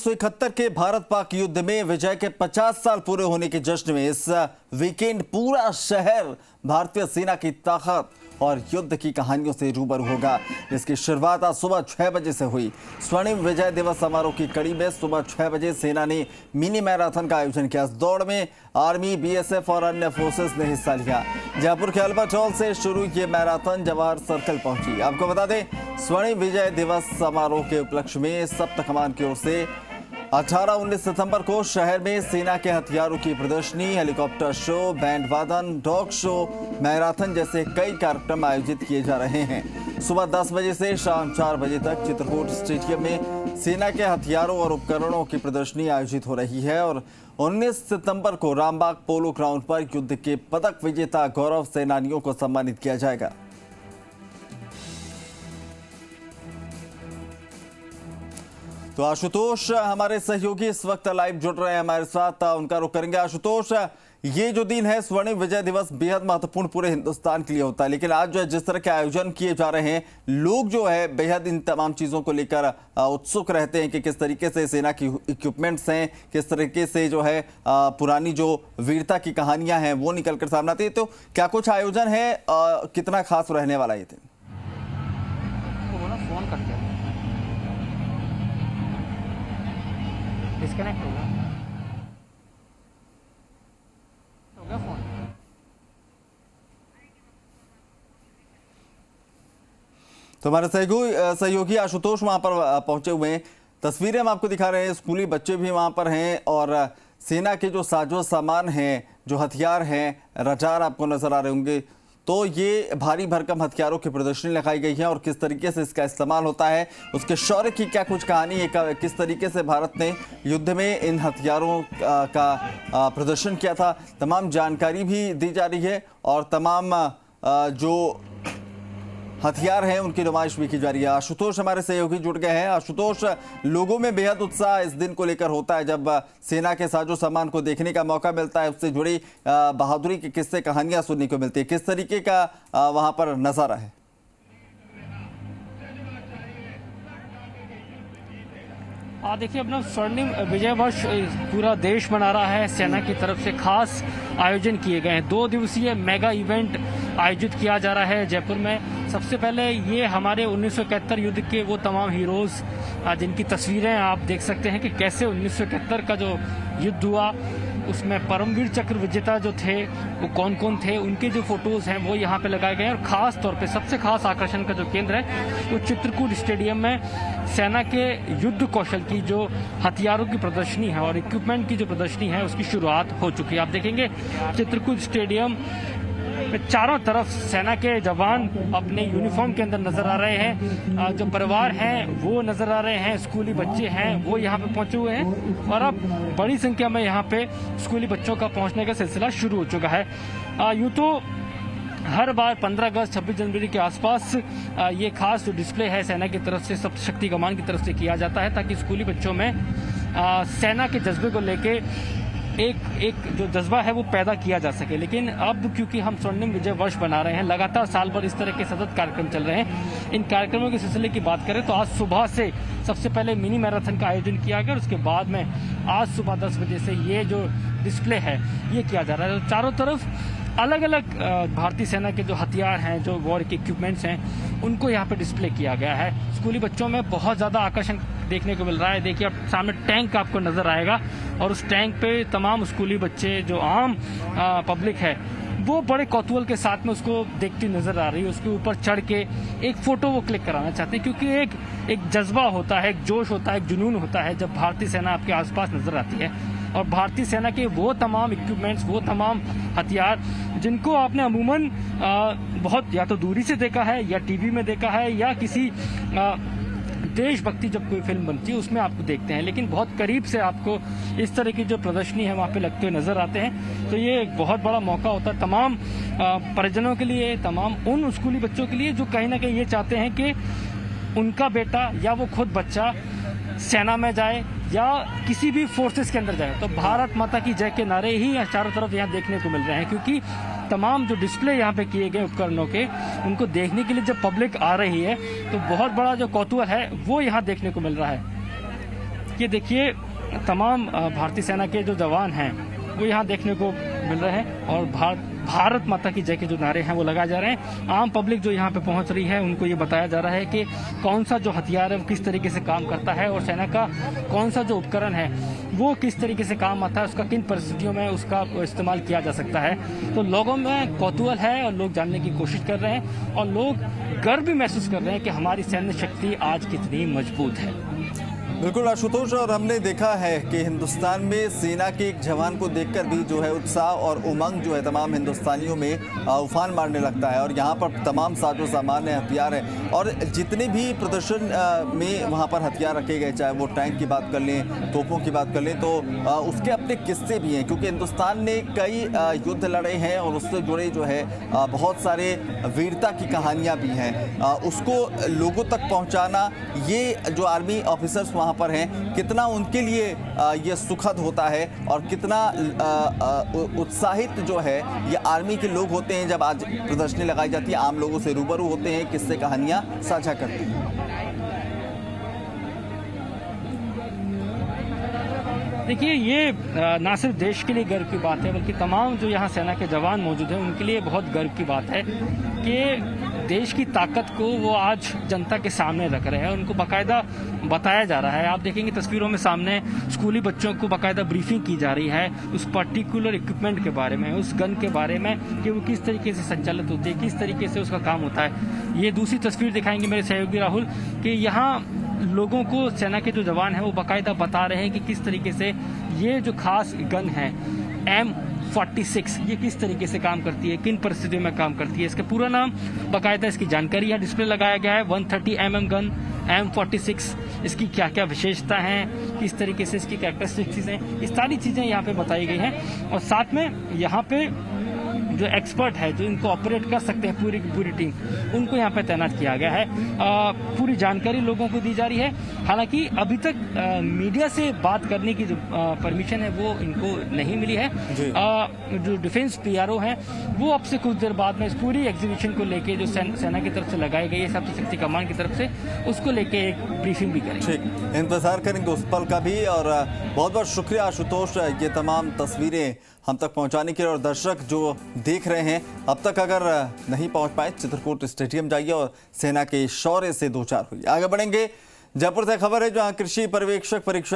1971 के भारत पाक युद्ध में विजय के 50 साल पूरे होने के जश्न में इस वीकेंड पूरा शहर भारतीय सेना की ताकत और युद्ध की कहानियों से रूबरू होगा। इसकी शुरुआत आज सुबह 6 बजे से हुई। स्वर्णिम विजय दिवस समारोह की कड़ी में सुबह 6 बजे सेना ने मिनी मैराथन का आयोजन किया। इस दौड़ में आर्मी, बीएसएफ और अन्य फोर्सेस ने हिस्सा लिया। जयपुर के अल्बर्ट हॉल से शुरू ये मैराथन जवाहर सर्कल पहुंची। आपको बता दें, स्वर्णिम विजय दिवस समारोह के उपलक्ष्य में सप्त कमान की ओर से 18-19 सितंबर को शहर में सेना के हथियारों की प्रदर्शनी, हेलीकॉप्टर शो, बैंड वादन, डॉग शो, मैराथन जैसे कई कार्यक्रम आयोजित किए जा रहे हैं। सुबह 10 बजे से शाम 4 बजे तक चित्रकूट स्टेडियम में सेना के हथियारों और उपकरणों की प्रदर्शनी आयोजित हो रही है और 19 सितंबर को रामबाग पोलो ग्राउंड पर युद्ध के पदक विजेता गौरव सेनानियों को सम्मानित किया जाएगा। तो आशुतोष हमारे सहयोगी इस वक्त लाइव जुड़ रहे हैं हमारे साथ, उनका रुख करेंगे। आशुतोष, ये जो दिन है स्वर्णिम विजय दिवस बेहद महत्वपूर्ण पूरे हिंदुस्तान के लिए होता है, लेकिन आज जो है जिस तरह के आयोजन किए जा रहे हैं, लोग जो है बेहद इन तमाम चीज़ों को लेकर उत्सुक रहते हैं कि किस तरीके से सेना की इक्विपमेंट्स हैं, किस तरीके से जो है पुरानी जो वीरता की कहानियां हैं वो निकल कर सामने आती है। तो क्या कुछ आयोजन है, कितना खास रहने वाला ये दिन? डिस्कनेक्ट हो गया फोन। तो हमारे सहयोगी आशुतोष वहां पर पहुंचे हुए हैं। तस्वीरें हम आपको दिखा रहे हैं, स्कूली बच्चे भी वहां पर हैं और सेना के जो साजो सामान हैं, जो हथियार हैं, रडार आपको नजर आ रहे होंगे। तो ये भारी भरकम हथियारों की प्रदर्शनी लगाई गई है और किस तरीके से इसका इस्तेमाल होता है, उसके शौर्य की क्या कुछ कहानी है, किस तरीके से भारत ने युद्ध में इन हथियारों का प्रदर्शन किया था, तमाम जानकारी भी दी जा रही है और तमाम जो हथियार हैं उनकी नुमाइश भी की जा रही है। आशुतोष हमारे सहयोगी जुड़ गए हैं। आशुतोष, लोगों में बेहद उत्साह इस दिन को लेकर होता है जब सेना के साजो सामान को देखने का मौका मिलता है, उससे जुड़ी बहादुरी के किस्से, कहानियां सुनने को मिलती है। किस तरीके का वहां पर नजारा है? देखिए, अपना स्वर्णिम विजय वर्ष पूरा देश मना रहा है। सेना की तरफ से खास आयोजन किए गए हैं। 2 दिवसीय मेगा इवेंट आयोजित किया जा रहा है जयपुर में। सबसे पहले ये हमारे 1971 युद्ध के वो तमाम हीरोज जिनकी तस्वीरें आप देख सकते हैं कि कैसे 1971 का जो युद्ध हुआ उसमें परमवीर चक्र विजेता जो थे वो कौन कौन थे, उनके जो फोटोज हैं वो यहाँ पे लगाए गए हैं। और खास तौर पे सबसे खास आकर्षण का जो केंद्र है वो चित्रकूट स्टेडियम में सेना के युद्ध कौशल की जो हथियारों की प्रदर्शनी है और इक्विपमेंट की जो प्रदर्शनी है उसकी शुरुआत हो चुकी है। आप देखेंगे चित्रकूट स्टेडियम में चारों तरफ सेना के जवान अपने यूनिफॉर्म के अंदर नजर आ रहे हैं। जो परिवार हैं वो नजर आ रहे हैं, स्कूली बच्चे हैं वो यहाँ पे पहुंचे हुए हैं और अब बड़ी संख्या में यहाँ पे स्कूली बच्चों का पहुंचने का सिलसिला शुरू हो चुका है। यूं तो हर बार 15 अगस्त 26 जनवरी के आसपास ये खास जो डिस्प्ले है सेना की तरफ से, सप्त शक्ति कमान की तरफ से किया जाता है ताकि स्कूली बच्चों में सेना के जज्बे को लेके एक जो जज्बा है वो पैदा किया जा सके। लेकिन अब क्योंकि हम स्वर्णिम विजय वर्ष बना रहे हैं, लगातार साल भर इस तरह के सतत कार्यक्रम चल रहे हैं। इन कार्यक्रमों के सिलसिले की बात करें तो आज सुबह से सबसे पहले मिनी मैराथन का आयोजन किया गया और उसके बाद में आज सुबह 10 बजे से ये जो डिस्प्ले है ये किया जा रहा है। तो चारों तरफ अलग अलग भारतीय सेना के जो हथियार हैं, जो वॉर के इक्विपमेंट्स हैं, उनको यहाँ पे डिस्प्ले किया गया है। स्कूली बच्चों में बहुत ज़्यादा आकर्षण देखने को मिल रहा है। देखिए, अब सामने टैंक आपको नजर आएगा और उस टैंक पे तमाम स्कूली बच्चे, जो आम पब्लिक है, वो बड़े कौतूहल के साथ में उसको देखती नजर आ रही है। उसके ऊपर चढ़ के एक फोटो वो क्लिक कराना चाहते हैं क्योंकि एक जज्बा होता है, एक जोश होता है, एक जुनून होता है जब भारतीय सेना आपके आसपास नजर आती है। और भारतीय सेना के वो तमाम इक्विपमेंट्स, वो तमाम हथियार जिनको आपने अमूमन बहुत या तो दूरी से देखा है या टीवी में देखा है या किसी देशभक्ति जब कोई फिल्म बनती है उसमें आपको देखते हैं, लेकिन बहुत करीब से आपको इस तरह की जो प्रदर्शनी है वहाँ पे लगते हुए नजर आते हैं। तो ये एक बहुत बड़ा मौका होता है तमाम परिजनों के लिए, तमाम उन स्कूली बच्चों के लिए जो कहीं ना कहीं ये चाहते हैं कि उनका बेटा या वो खुद बच्चा सेना में जाए या किसी भी फोर्सेस के अंदर जाए। तो भारत माता की जय के नारे ही चारों तरफ यहाँ देखने को मिल रहे हैं क्योंकि तमाम जो डिस्प्ले यहाँ पे किए गए उपकरणों के, उनको देखने के लिए जब पब्लिक आ रही है तो बहुत बड़ा जो कौतूहल है वो यहाँ देखने को मिल रहा है। ये देखिए तमाम भारतीय सेना के जो जवान हैं वो यहाँ देखने को मिल रहे हैं और भारत माता की जय के जो नारे हैं वो लगाए जा रहे हैं। आम पब्लिक जो यहाँ पे पहुंच रही है उनको ये बताया जा रहा है कि कौन सा जो हथियार है वो किस तरीके से काम करता है और सेना का कौन सा जो उपकरण है वो किस तरीके से काम आता है, उसका किन परिस्थितियों में उसका इस्तेमाल किया जा सकता है। तो लोगों में कौतूहल है और लोग जानने की कोशिश कर रहे हैं और लोग गर्व भी महसूस कर रहे हैं कि हमारी सैन्य शक्ति आज कितनी मजबूत है। बिल्कुल आशुतोष, और हमने देखा है कि हिंदुस्तान में सेना के एक जवान को देखकर भी जो है उत्साह और उमंग जो है तमाम हिंदुस्तानियों में उफान मारने लगता है। और यहाँ पर तमाम साजो सामान है, हथियार है, और जितने भी प्रदर्शन में वहाँ पर हथियार रखे गए, चाहे वो टैंक की बात कर लें, तोपों की बात कर लें, तो उसके अपने किस्से भी हैं, क्योंकि हिंदुस्तान ने कई युद्ध लड़े हैं और उससे जुड़े जो है बहुत सारे वीरता की कहानियाँ भी हैं। उसको लोगों तक पहुँचाना, ये जो आर्मी ऑफिसर्स वहाँ पर हैं, कितना उनके लिए ये सुखद होता है और कितना उत्साहित जो है ये आर्मी के लोग होते हैं जब आज प्रदर्शनी लगाई जाती है, आम लोगों से रूबरू होते हैं, किससे कहानियां साझा करते हैं। देखिए ये ना सिर्फ देश के लिए गर्व की बात है बल्कि तमाम जो यहाँ सेना के जवान मौजूद हैं उनके लिए बहुत गर्व की बात है कि देश की ताकत को वो आज जनता के सामने रख रहे हैं। उनको बाकायदा बताया जा रहा है। आप देखेंगे तस्वीरों में सामने स्कूली बच्चों को बाकायदा ब्रीफिंग की जा रही है उस पर्टिकुलर इक्विपमेंट के बारे में, उस गन के बारे में कि वो किस तरीके से संचालित होती है, किस तरीके से उसका काम होता है। ये दूसरी तस्वीर दिखाएंगे मेरे सहयोगी राहुल कि यहाँ लोगों को सेना के जो जवान हैं वो बाकायदा बता रहे हैं कि किस तरीके से ये जो खास गन है M46 ये किस तरीके से काम करती है, किन परिस्थितियों में काम करती है। इसका पूरा नाम बाकायदा इसकी जानकारी यहाँ डिस्प्ले लगाया गया है। 130 mm गन M46, इसकी क्या क्या विशेषता हैं, किस तरीके से इसकी कैरेक्टरिस्टिक्स हैं, ये सारी चीज़ें यहाँ पे बताई गई हैं। और साथ में यहाँ पे जो एक्सपर्ट है जो इनको ऑपरेट कर सकते हैं पूरी की पूरी टीम, उनको यहाँ पे तैनात किया गया है। पूरी जानकारी लोगों को दी जा रही है। हालांकि अभी तक मीडिया से बात करने की जो परमिशन है वो इनको नहीं मिली है। जो डिफेंस PRO हैं वो अब से कुछ देर बाद में इस पूरी एग्जीबिशन को लेके जो सेना की तरफ से लगाई गई है सबसे शक्ति कमान की तरफ से, उसको लेके एक ब्रीफिंग भी करेंगे। ठीक, इंतजार करेंगे उस पल का भी। और बहुत बहुत शुक्रिया आशुतोष ये तमाम तस्वीरें हम तक पहुंचाने के लिए। और दर्शक जो देख रहे हैं अब तक अगर नहीं पहुंच पाए, चित्रकूट स्टेडियम जाइए और सेना के शौर्य से दो चार हुई। आगे बढ़ेंगे। जयपुर से खबर है जहां कृषि पर्यवेक्षक परीक्षा